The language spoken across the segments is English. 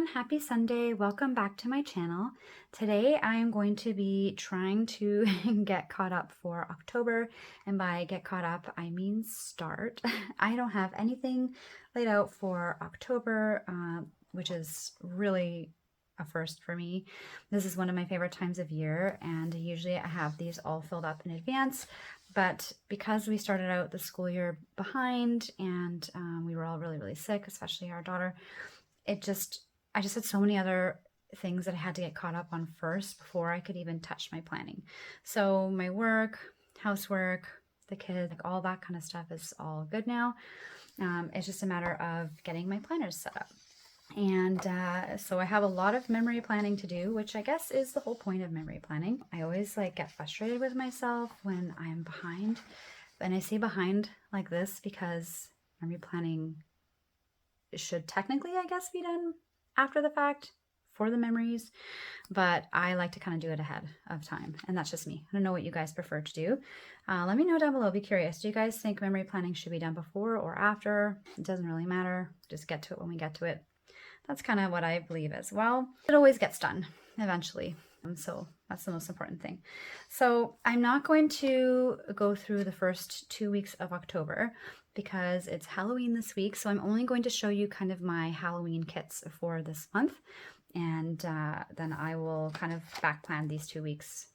everyone, happy Sunday. Welcome back to my channel. Today I am going to be trying to get caught up for October, and by get caught up I mean start. I don't have anything laid out for October, which is really a first for me. This is one of my favorite times of year, and usually I have these all filled up in advance, but because we started out the school year behind and we were all really sick, especially our daughter, I just had so many other things that I had to get caught up on first before I could even touch my planning. So my work, housework, the kids, like all that kind of stuff is all good now. It's just a matter of getting my planners set up. And so I have a lot of memory planning to do, which I guess is the whole point of memory planning. I always get frustrated with myself when I'm behind. And I say behind like this because memory planning should technically, I guess, be done after the fact for the memories, but I like to kind of do it ahead of time, and that's just me. I don't know what you guys prefer to do. Let me know down below. Be curious. Do you guys think memory planning should be done before or after? It doesn't really matter. Just get to it when we get to it. That's kind of what I believe as well. It always gets done eventually. So that's the most important thing. So I'm not going to go through the first 2 weeks of October because it's Halloween this week. So I'm only going to show you kind of my Halloween kits for this month. And then I will kind of back plan these 2 weeks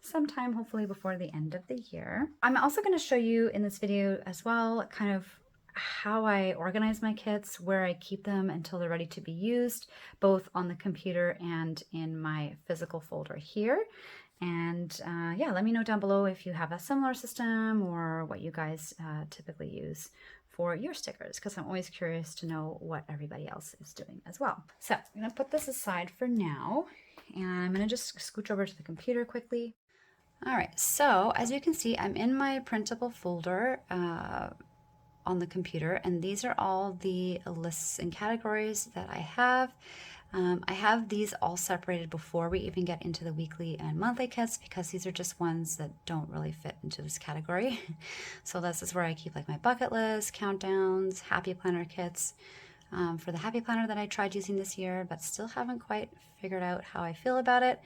sometime, hopefully before the end of the year. I'm also going to show you in this video as well kind of how I organize my kits, where I keep them until they're ready to be used, both on the computer and in my physical folder here. And yeah, let me know down below if you have a similar system or what you guys typically use for your stickers, because I'm always curious to know what everybody else is doing as well. So I'm gonna put this aside for now, and I'm gonna just scooch over to the computer quickly. All right, so as you can see, I'm in my printable folder on the computer, and these are all the lists and categories that I have. I have these all separated before we even get into the weekly and monthly kits, because these are just ones that don't really fit into this category. So this is where I keep like my bucket list, countdowns, happy planner kits. For the happy planner that I tried using this year, but still haven't quite figured out how I feel about it.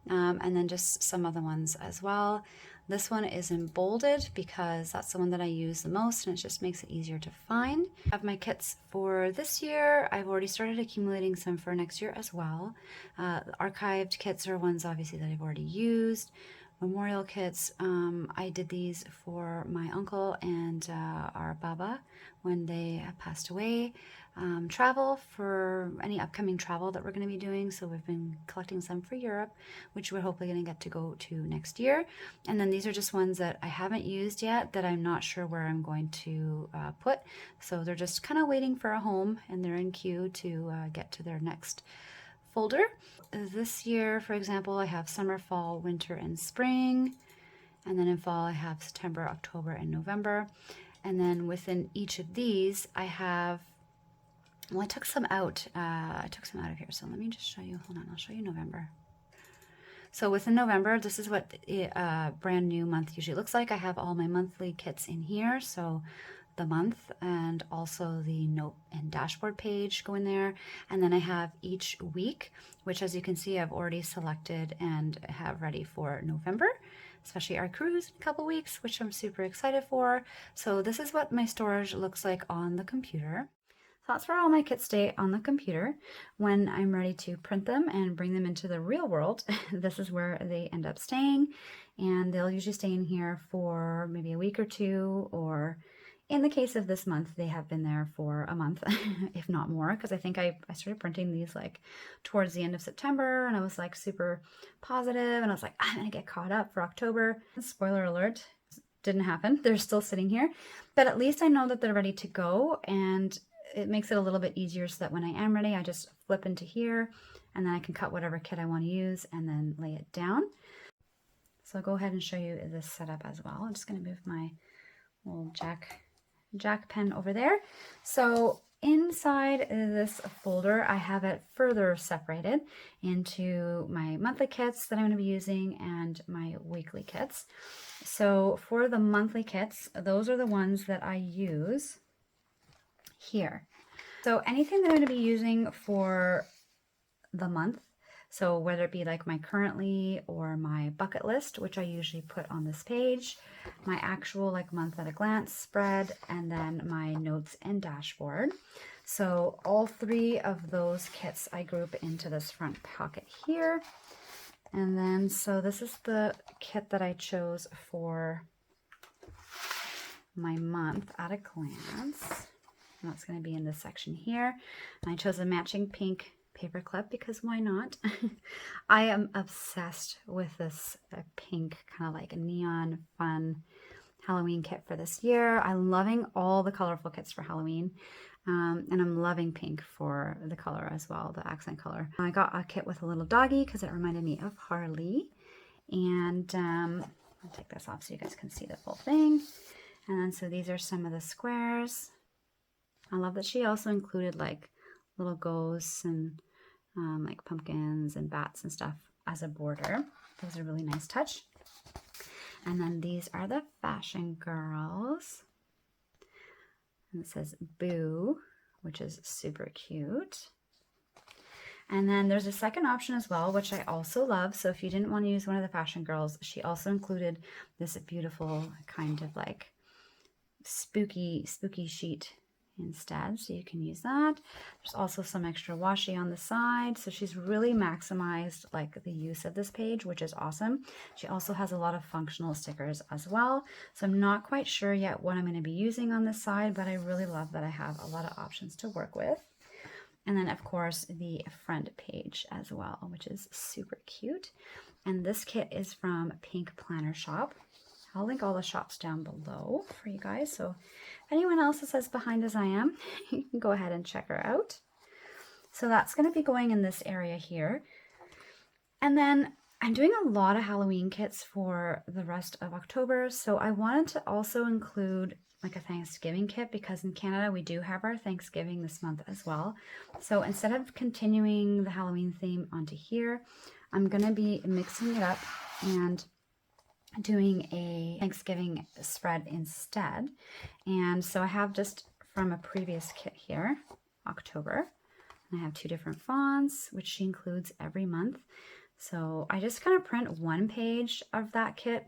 And then just some other ones as well. This one is in bolded because that's the one that I use the most, and it just makes it easier to find. I have my kits for this year. I've already started accumulating some for next year as well. Archived kits are ones obviously that I've already used. Memorial kits, I did these for my uncle and our Baba when they passed away. Travel, for any upcoming travel that we're going to be doing, so we've been collecting some for Europe, which we're hopefully going to get to go to next year. And then these are just ones that I haven't used yet that I'm not sure where I'm going to put, so they're just kind of waiting for a home, and they're in queue to get to their next folder. This year, for example, I have summer, fall, winter, and spring. And then in fall, I have September, October, and November. And then within each of these, I have, well, I took some out. I took some out of here. So let me just show you. Hold on, I'll show you November. So within November, this is what a brand new month usually looks like. I have all my monthly kits in here. So the month and also the note and dashboard page go in there, and then I have each week, which as you can see I've already selected and have ready for November, especially our cruise in a couple weeks, which I'm super excited for. So this is what my storage looks like on the computer. So that's where all my kits stay on the computer. When I'm ready to print them and bring them into the real world, this is where they end up staying, and they'll usually stay in here for maybe a week or two, or in the case of this month, they have been there for a month, if not more, because I think I started printing these like towards the end of September, and I was like super positive, and I was like, I'm gonna get caught up for October. Spoiler alert, didn't happen. They're still sitting here, but at least I know that they're ready to go, and it makes it a little bit easier so that when I am ready, I just flip into here, and then I can cut whatever kit I want to use and then lay it down. So I'll go ahead and show you this setup as well. I'm just gonna move my little Jack pen over there. So inside this folder, I have it further separated into my monthly kits that I'm going to be using and my weekly kits. So for the monthly kits, those are the ones that I use here. So anything that I'm going to be using for the month. So whether it be like my currently or my bucket list, which I usually put on this page, my actual like month at a glance spread, and then my notes and dashboard. So all three of those kits I group into this front pocket here. And then, so this is the kit that I chose for my month at a glance. And that's going to be in this section here. And I chose a matching pink paper clip because why not? I am obsessed with this pink kind of like neon fun Halloween kit for this year. I'm loving all the colorful kits for Halloween. And I'm loving pink for the color as well, the accent color. I got a kit with a little doggy because it reminded me of Harley. And I'll take this off so you guys can see the full thing. And then so these are some of the squares. I love that she also included like little ghosts and like pumpkins and bats and stuff as a border. Those are a really nice touch. And then these are the fashion girls. And it says Boo, which is super cute. And then there's a second option as well, which I also love. So if you didn't want to use one of the fashion girls, she also included this beautiful kind of like spooky sheet instead, so you can use that. There's also some extra washi on the side, so she's really maximized like the use of this page, which is awesome. She also has a lot of functional stickers as well, so I'm not quite sure yet what I'm going to be using on this side, but I really love that I have a lot of options to work with. And then of course the front page as well, which is super cute. And this kit is from Pink Planner Shop. I'll link all the shops down below for you guys. So if anyone else is as behind as I am, you can go ahead and check her out. So that's going to be going in this area here. And then I'm doing a lot of Halloween kits for the rest of October. So I wanted to also include like a Thanksgiving kit because in Canada we do have our Thanksgiving this month as well. So instead of continuing the Halloween theme onto here, I'm going to be mixing it up and doing a Thanksgiving spread instead. And so I have just from a previous kit here, October, and I have two different fonts, which she includes every month. So I just kind of print one page of that kit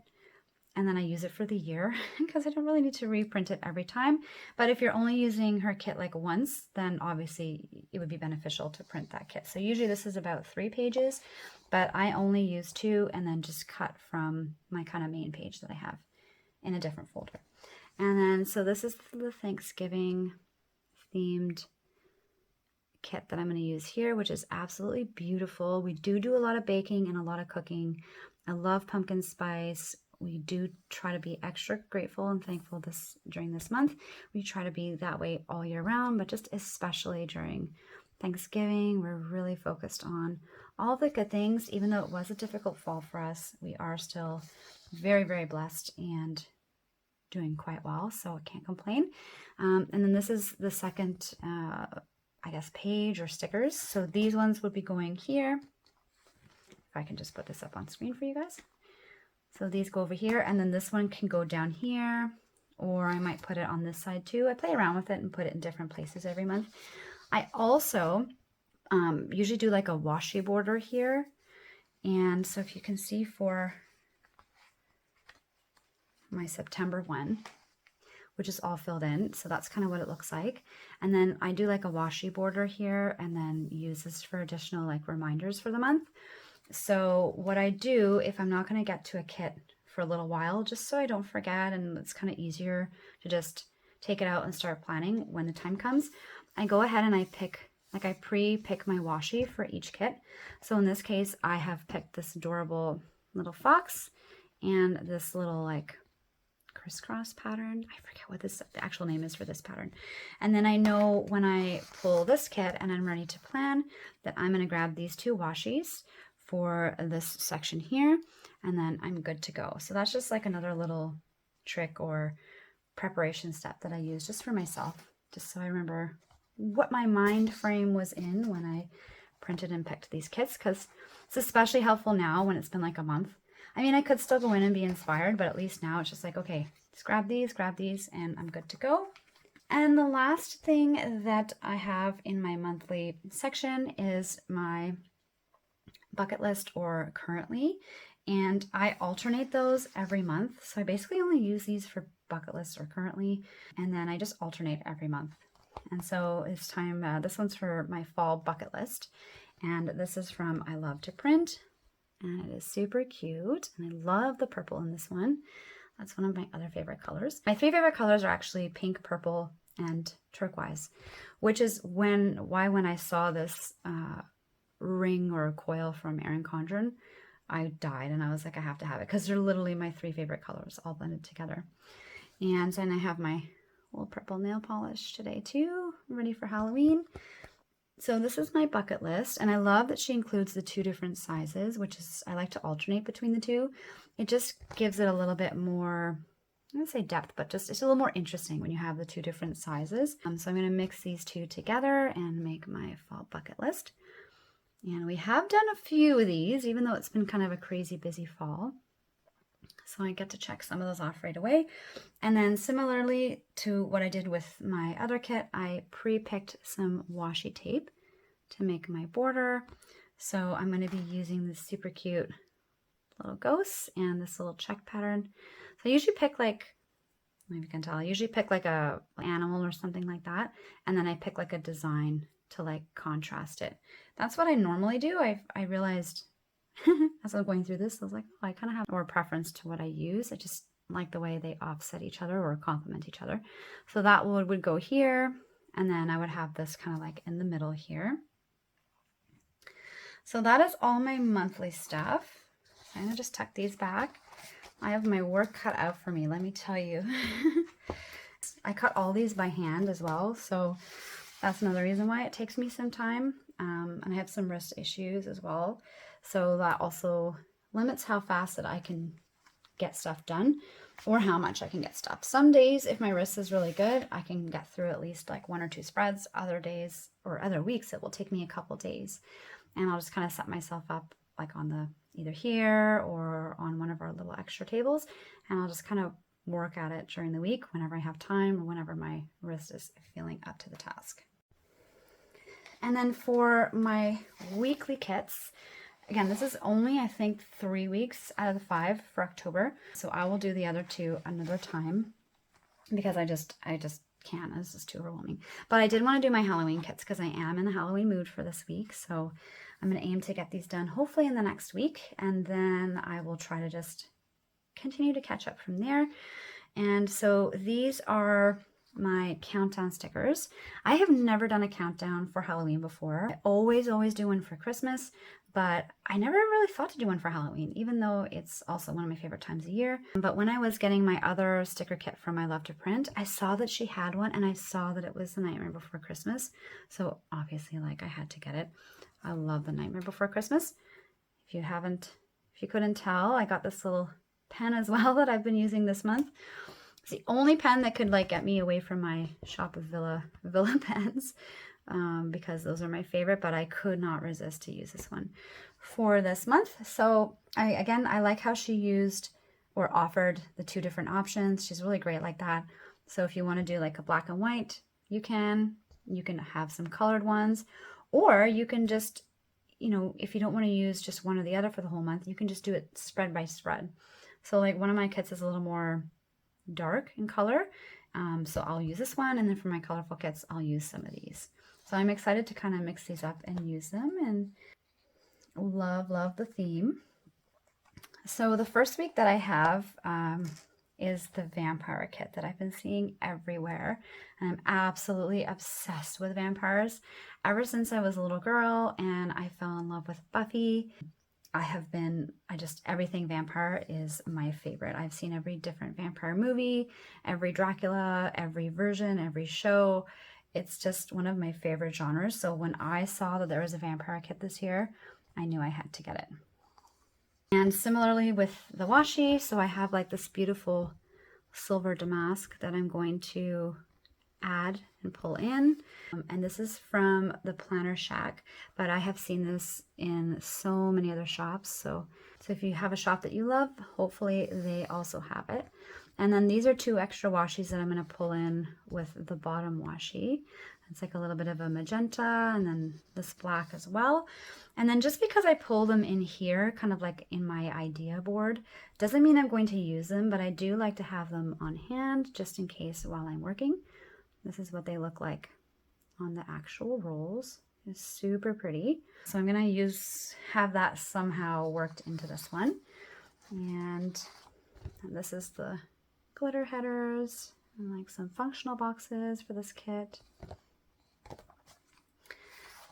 and then I use it for the year because I don't really need to reprint it every time. But if you're only using her kit like once, then obviously it would be beneficial to print that kit. So usually this is about 3 pages, but I only use 2 and then just cut from my kind of main page that I have in a different folder. And then, so this is the Thanksgiving themed kit that I'm going to use here, which is absolutely beautiful. We do a lot of baking and a lot of cooking. I love pumpkin spice. We do try to be extra grateful and thankful during this month. We try to be that way all year round, but just especially during Thanksgiving, we're really focused on all the good things. Even though it was a difficult fall for us, we are still very, very blessed and doing quite well, so I can't complain. And then this is the second, I guess, page or stickers. So these ones would be going here. If I can just put this up on screen for you guys. So these go over here, and then this one can go down here, or I might put it on this side too. I play around with it and put it in different places every month. I also usually do like a washi border here. And so if you can see for my September one, which is all filled in, so that's kind of what it looks like. And then I do like a washi border here and then use this for additional like reminders for the month. So what I do if I'm not going to get to a kit for a little while, just so I don't forget and it's kind of easier to just take it out and start planning when the time comes, I go ahead and I pre-pick my washi for each kit. So in this case, I have picked this adorable little fox and this little like crisscross pattern. I forget what the actual name is for this pattern. And then I know when I pull this kit and I'm ready to plan that I'm going to grab these 2 washis for this section here, and then I'm good to go. So that's just like another little trick or preparation step that I use just for myself, just so I remember what my mind frame was in when I printed and picked these kits, because it's especially helpful now when it's been like a month. I mean, I could still go in and be inspired, but at least now it's just like, okay, just grab these, and I'm good to go. And the last thing that I have in my monthly section is my bucket list or currently, and I alternate those every month. So I basically only use these for bucket list or currently, and then I just alternate every month. And so it's time, this one's for my fall bucket list, and this is from I Love to Print, and it is super cute, and I love the purple in this one. That's one of my other favorite colors. My 3 favorite colors are actually pink, purple, and turquoise, which is why when I saw this ring or coil from Erin Condren, I died, and I was like, I have to have it, because they're literally my 3 favorite colors all blended together. And then I have my little purple nail polish today too, ready for Halloween. So this is my bucket list, and I love that she includes the 2 different sizes, which is, I like to alternate between the 2. It just gives it a little bit more, I wouldn't say depth, but just it's a little more interesting when you have the 2 different sizes. So I'm going to mix these 2 together and make my fall bucket list. And we have done a few of these, even though it's been kind of a crazy busy fall. So I get to check some of those off right away. And then similarly to what I did with my other kit, I pre-picked some washi tape to make my border. So I'm going to be using this super cute little ghosts and this little check pattern. So I usually pick like, maybe you can tell, I usually pick like a animal or something like that. And then I pick like a design to like contrast it. That's what I normally do. I realized as I was going through this, I was like, oh, I kind of have more preference to what I use. I just like the way they offset each other or complement each other. So that would go here, and then I would have this kind of like in the middle here. So that is all my monthly stuff. I'm gonna just tuck these back. I have my work cut out for me, let me tell you. I cut all these by hand as well, so that's another reason why it takes me some time. And I have some wrist issues as well. So that also limits how fast that I can get stuff done or how much I can get stuff. Some days, if my wrist is really good, I can get through at least like 1 or 2 spreads. Other days or other weeks, it will take me a couple days. And I'll just kind of set myself up like on the either here or on one of our little extra tables. And I'll just kind of work at it during the week whenever I have time or whenever my wrist is feeling up to the task. And then for my weekly kits, again, this is only, I think, 3 weeks out of the 5 for October. So I will do the other 2 another time because I just can't. This is too overwhelming. But I did want to do my Halloween kits because I am in the Halloween mood for this week. So I'm going to aim to get these done hopefully in the next week. And then I will try to just continue to catch up from there. And so these are my countdown stickers. I have never done a countdown for Halloween before. I always do one for Christmas, but I never really thought to do one for Halloween, even though it's also one of my favorite times of year. But when I was getting my other sticker kit from I Love to Print, I saw that she had one, and I saw that it was The Nightmare Before Christmas. So obviously, like, I had to get it. I love The Nightmare Before Christmas. If you couldn't tell, I got this little pen as well that I've been using this month. It's the only pen that could like get me away from my shop of Villa pens because those are my favorite, but I could not resist to use this one for this month. So I like how she used or offered the 2 different options. She's really great like that. So if you want to do like a black and white, you can have some colored ones, or you can just, if you don't want to use just one or the other for the whole month, you can just do it spread by spread. So like one of my kits is a little more dark in color, so I'll use this one, and then for my colorful kits I'll use some of these. So I'm excited to kind of mix these up and use them, and love the theme. So the first week that I have is the vampire kit that I've been seeing everywhere, and I'm absolutely obsessed with vampires ever since I was a little girl and I fell in love with Buffy. Everything vampire is my favorite. I've seen every different vampire movie, every Dracula, every version, every show. It's just one of my favorite genres. So when I saw that there was a vampire kit this year, I knew I had to get it. And similarly with the washi, so I have like this beautiful silver damask that I'm going to add and pull in, and this is from the Planner Shack, but I have seen this in so many other shops, so if you have a shop that you love, hopefully they also have it. And then these are 2 extra washies that I'm going to pull in with the bottom washi. It's like a little bit of a magenta and then this black as well. And then just because I pull them in here, kind of like in my idea board, doesn't mean I'm going to use them, but I do like to have them on hand just in case while I'm working. This is what they look like on the actual rolls. It's super pretty. So I'm gonna have that somehow worked into this one. And this is the glitter headers and like some functional boxes for this kit.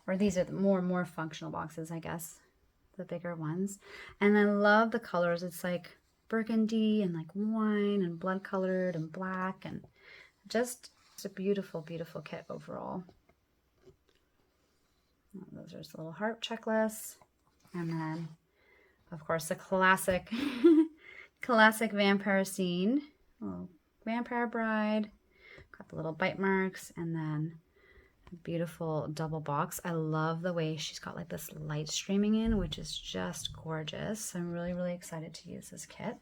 Or these are the more functional boxes, I guess, the bigger ones. And I love the colors. It's like burgundy and like wine and blood colored and black, and just a beautiful, beautiful kit overall. Those are just little heart checklists. And then, of course, the classic, classic vampire scene. Little vampire bride. Got the little bite marks, and then beautiful double box. I love the way she's got like this light streaming in, which is just gorgeous. I'm really, really excited to use this kit.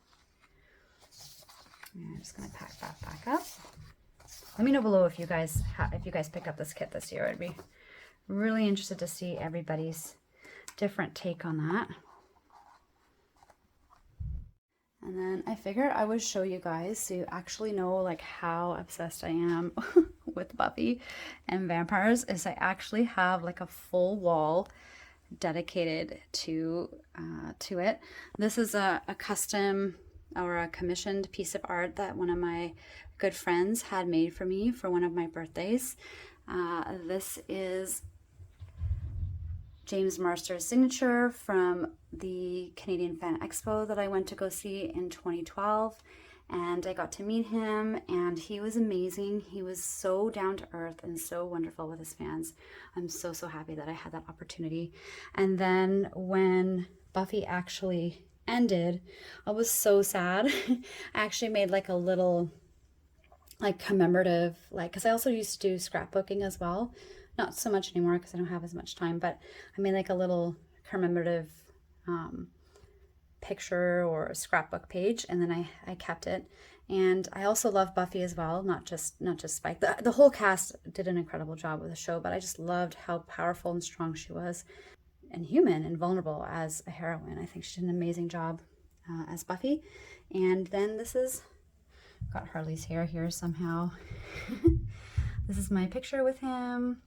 And I'm just gonna pack that back up. Let me know below if you guys pick up this kit this year. I'd be really interested to see everybody's different take on that. And then I figured I would show you guys so you actually know like how obsessed I am with Buffy and vampires. Is I actually have like a full wall dedicated to it. This is a custom or a commissioned piece of art that one of my good friends had made for me for one of my birthdays. This is James Marsters' signature from the Canadian Fan Expo that I went to go see in 2012, and I got to meet him, and he was amazing. He was so down to earth and so wonderful with his fans. I'm so happy that I had that opportunity. And then when Buffy actually ended, I was so sad. I actually made like a little like commemorative, like, because I also used to do scrapbooking as well. Not so much anymore because I don't have as much time, but I made like a little commemorative picture or scrapbook page, and then I kept it. And I also love Buffy as well, not just Spike. The whole cast did an incredible job with the show, but I just loved how powerful and strong she was, and human and vulnerable as a heroine. I think she did an amazing job as Buffy. And then this is, got Harley's hair here somehow. This is my picture with him.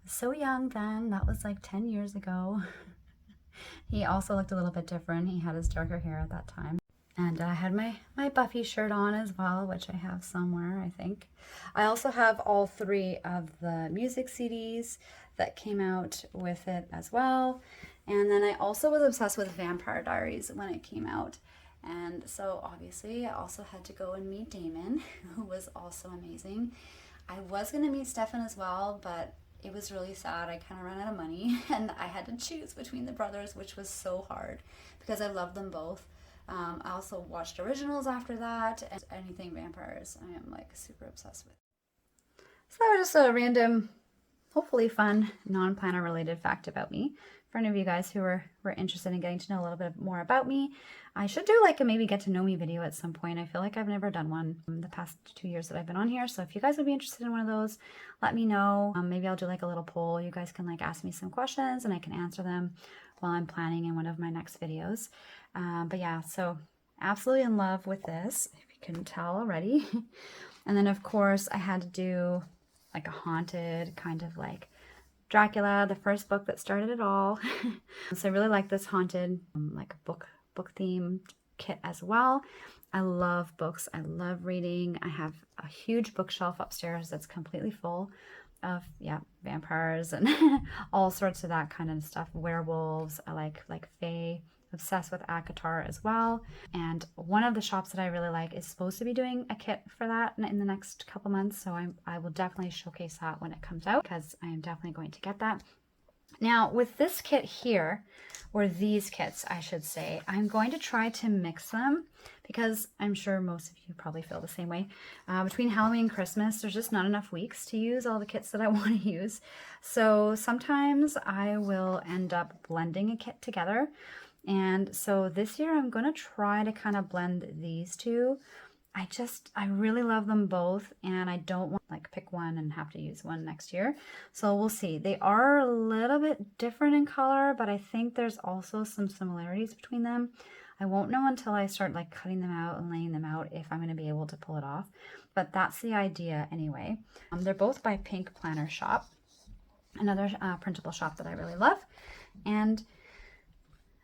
So young then, that was like 10 years ago. He also looked a little bit different. He had his darker hair at that time. And I had my Buffy shirt on as well, which I have somewhere, I think. I also have all 3 of the music CDs that came out with it as well. And then I also was obsessed with Vampire Diaries when it came out. And so obviously I also had to go and meet Damon, who was also amazing. I was going to meet Stefan as well, but it was really sad. I kind of ran out of money and I had to choose between the brothers, which was so hard because I loved them both. I also watched originals after that, and anything vampires I am like super obsessed with. So that was just a random, hopefully fun, non-planner related fact about me. For any of you guys who were interested in getting to know a little bit more about me, I should do like a maybe get to know me video at some point. I feel like I've never done one in the past 2 years that I've been on here. So if you guys would be interested in one of those, let me know. Maybe I'll do like a little poll. You guys can like ask me some questions and I can answer them while I'm planning in one of my next videos. But yeah, so absolutely in love with this, if you couldn't tell already. And then of course I had to do like a haunted kind of like Dracula, the first book that started it all. So I really like this haunted like book theme kit as well. I love books. I love reading. I have a huge bookshelf upstairs that's completely full of vampires and all sorts of that kind of stuff. Werewolves. I like fae. Obsessed with ACOTAR as well. And one of the shops that I really like is supposed to be doing a kit for that in the next couple months. So I will definitely showcase that when it comes out because I am definitely going to get that. Now with this kit here, or these kits I should say, I'm going to try to mix them because I'm sure most of you probably feel the same way. Between Halloween and Christmas, there's just not enough weeks to use all the kits that I want to use. So sometimes I will end up blending a kit together. And so this year I'm going to try to kind of blend these two I really love them both, and I don't want to like pick one and have to use one next year. So we'll see. They are a little bit different in color, but I think there's also some similarities between them. I won't know until I start like cutting them out and laying them out if I'm going to be able to pull it off. But that's the idea anyway. They're both by Pink Planner Shop, another printable shop that I really love. And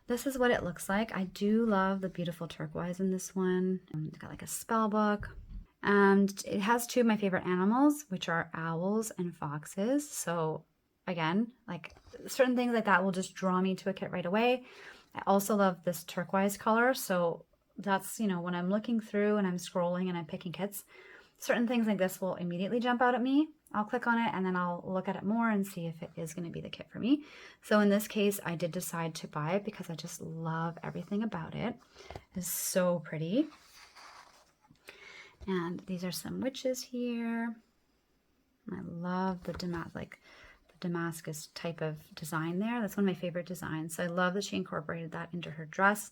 this is what it looks like. I do love the beautiful turquoise in this one. It's got like a spell book. And it has two of my favorite animals, which are owls and foxes. So again, like certain things like that will just draw me to a kit right away. I also love this turquoise color. So that's, you know, when I'm looking through and I'm scrolling and I'm picking kits, certain things like this will immediately jump out at me. I'll click on it and then I'll look at it more and see if it is going to be the kit for me. So in this case, I did decide to buy it because I just love everything about it. It's so pretty. And these are some witches here. I love the Damascus type of design there. That's one of my favorite designs. So I love that she incorporated that into her dress.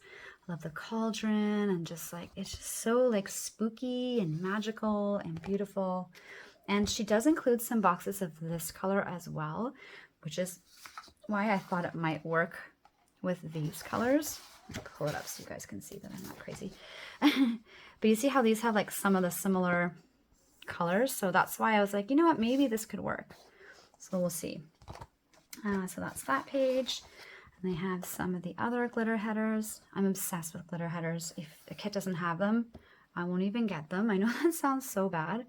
I love the cauldron and just like, it's just so like spooky and magical and beautiful. And she does include some boxes of this color as well, which is why I thought it might work with these colors. I'll pull it up so you guys can see that I'm not crazy. But you see how these have like some of the similar colors? So that's why I was like, you know what, maybe this could work. So we'll see. So that's that page. And they have some of the other glitter headers. I'm obsessed with glitter headers. If a kit doesn't have them, I won't even get them. I know that sounds so bad,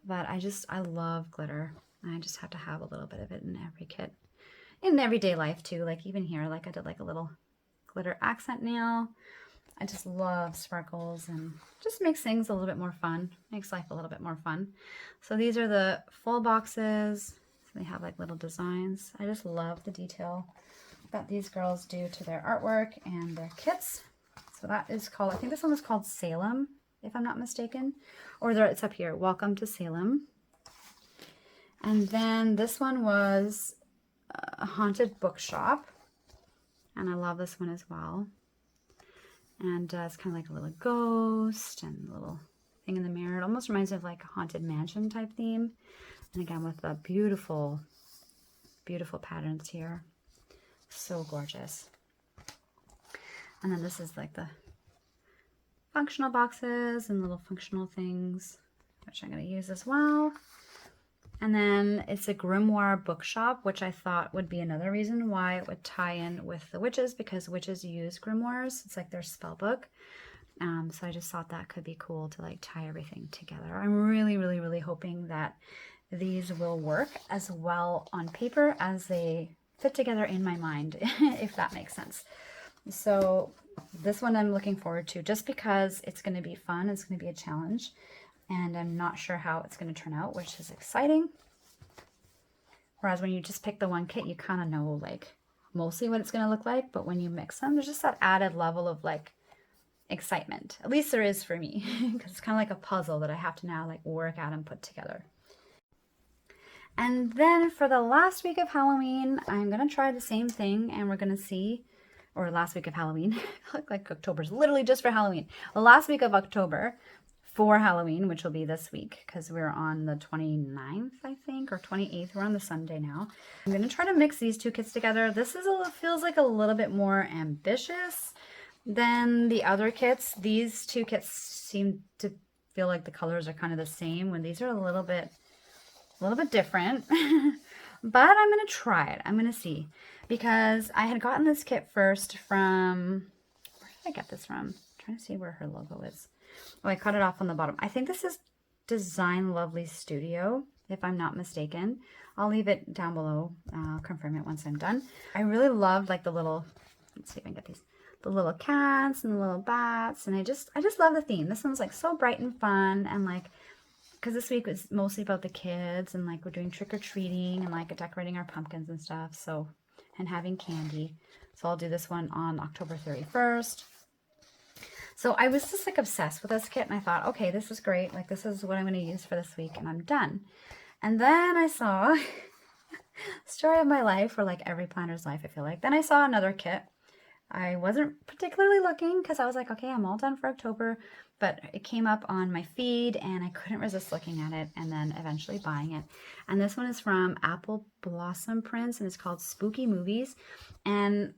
but I love glitter. I just have to have a little bit of it in every kit. In everyday life too, like even here, like I did like a little glitter accent nail. I just love sparkles and just makes things a little bit more fun. Makes life a little bit more fun. So these are the full boxes. So they have like little designs. I just love the detail that these girls do to their artwork and their kits. So that is called, I think this one was called Salem, if I'm not mistaken. Or there, it's up here, Welcome to Salem. And then this one was a haunted bookshop. And I love this one as well. And it's kind of like a little ghost and a little thing in the mirror. It almost reminds me of like a haunted mansion type theme. And again, with the beautiful, beautiful patterns here. So gorgeous. And then this is like the functional boxes and little functional things, which I'm going to use as well. And then it's a grimoire bookshop, which I thought would be another reason why it would tie in with the witches, because witches use grimoires. It's like their spell book. So I just thought that could be cool to like tie everything together. I'm really, really, really hoping that these will work as well on paper as they fit together in my mind, if that makes sense. So this one I'm looking forward to just because it's going to be fun. It's going to be a challenge. And I'm not sure how it's going to turn out, which is exciting. Whereas when you just pick the one kit, you kind of know like mostly what it's going to look like. But when you mix them, there's just that added level of like excitement. At least there is for me, because it's kind of like a puzzle that I have to now like work out and put together. And then for the last week of Halloween, I'm going to try the same thing, and we're going to see, or last week of Halloween, I look like October's literally just for Halloween. The last week of October for Halloween, which will be this week, because we're on the 29th, I think, or 28th. We're on the Sunday now. I'm going to try to mix these two kits together. This is feels like a little bit more ambitious than the other kits. These two kits seem to feel like the colors are kind of the same, when these are a little bit different. But I'm going to try it. I'm going to see, because I had gotten this kit first from, where did I get this from? I'm trying to see where her logo is. Oh, I cut it off on the bottom. I think this is Design Lovely Studio, if I'm not mistaken. I'll leave it down below. I'll confirm it once I'm done. I really loved like the little, let's see if I can get these, the little cats and the little bats. And I just love the theme. This one's like so bright and fun, and like, because this week was mostly about the kids, and like we're doing trick-or-treating and like decorating our pumpkins and stuff, so, and having candy. So I'll do this one on October 31st. So I was just like obsessed with this kit, and I thought, okay, this is great. Like this is what I'm going to use for this week, and I'm done. And then I saw story of my life, or like every planner's life, I feel like. Then I saw another kit. I wasn't particularly looking, because I was like, okay, I'm all done for October. but it came up on my feed and I couldn't resist looking at it and then eventually buying it. And this one is from Apple Blossom Prints and it's called Spooky Movies. And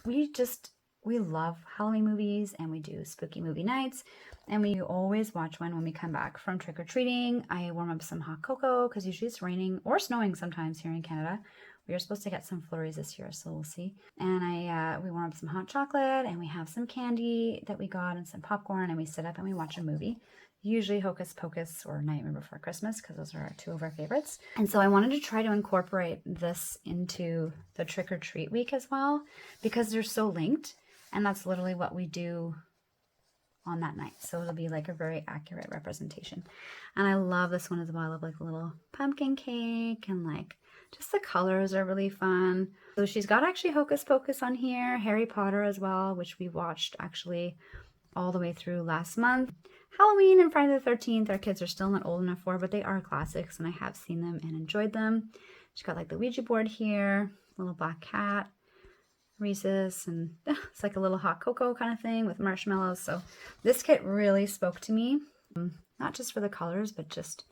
we love Halloween movies and we do spooky movie nights. And we always watch one when we come back from trick-or-treating. I warm up some hot cocoa because usually it's raining or snowing sometimes here in Canada. We are supposed to get some flurries this year, so we'll see. And we warm up some hot chocolate and we have some candy that we got and some popcorn and we sit up and we watch a movie. Usually Hocus Pocus or Nightmare Before Christmas because those are two of our favorites. And so I wanted to try to incorporate this into the trick-or-treat week as well because they're so linked and that's literally what we do on that night. So it'll be like a very accurate representation. And I love this one as well. I love like a little pumpkin cake and like just the colors are really fun. So she's got actually Hocus Pocus on here, Harry Potter as well, which we watched actually all the way through last month. Halloween and Friday the 13th, our kids are still not old enough for, but they are classics and I have seen them and enjoyed them. She's got like the Ouija board here, little black cat, Reese's, and it's like a little hot cocoa kind of thing with marshmallows. So this kit really spoke to me, not just for the colors, but just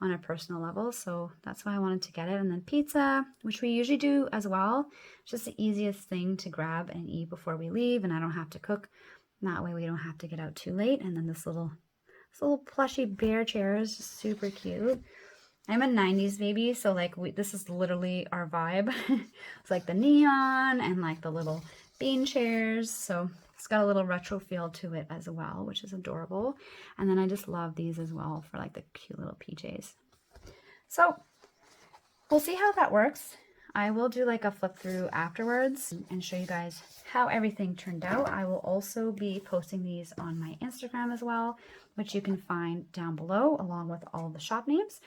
on a personal level. So that's why I wanted to get it. And then pizza, which we usually do as well. It's just the easiest thing to grab and eat before we leave, and I don't have to cook. That way we don't have to get out too late. And then this little plushy bear chair is just super cute. I'm a 90s baby, so like this is literally our vibe. It's like the neon and like the little bean chairs. So it's got a little retro feel to it as well, which is adorable. And then I just love these as well for like the cute little PJs. So we'll see how that works. I will do like a flip through afterwards and show you guys how everything turned out. I will also be posting these on my Instagram as well, which you can find down below along with all the shop names.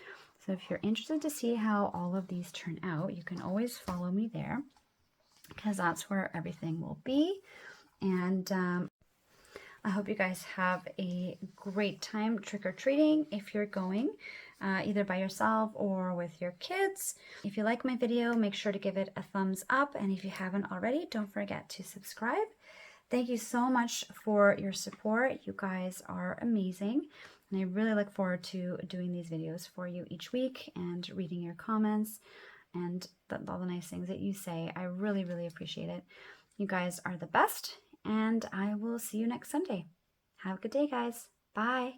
So if you're interested to see how all of these turn out, you can always follow me there because that's where everything will be. And I hope you guys have a great time trick-or-treating if you're going, either by yourself or with your kids. If you like my video, make sure to give it a thumbs up. And if you haven't already, don't forget to subscribe. Thank you so much for your support. You guys are amazing. And I really look forward to doing these videos for you each week and reading your comments and all the nice things that you say. I really, really appreciate it. You guys are the best, and I will see you next Sunday. Have a good day, guys. Bye.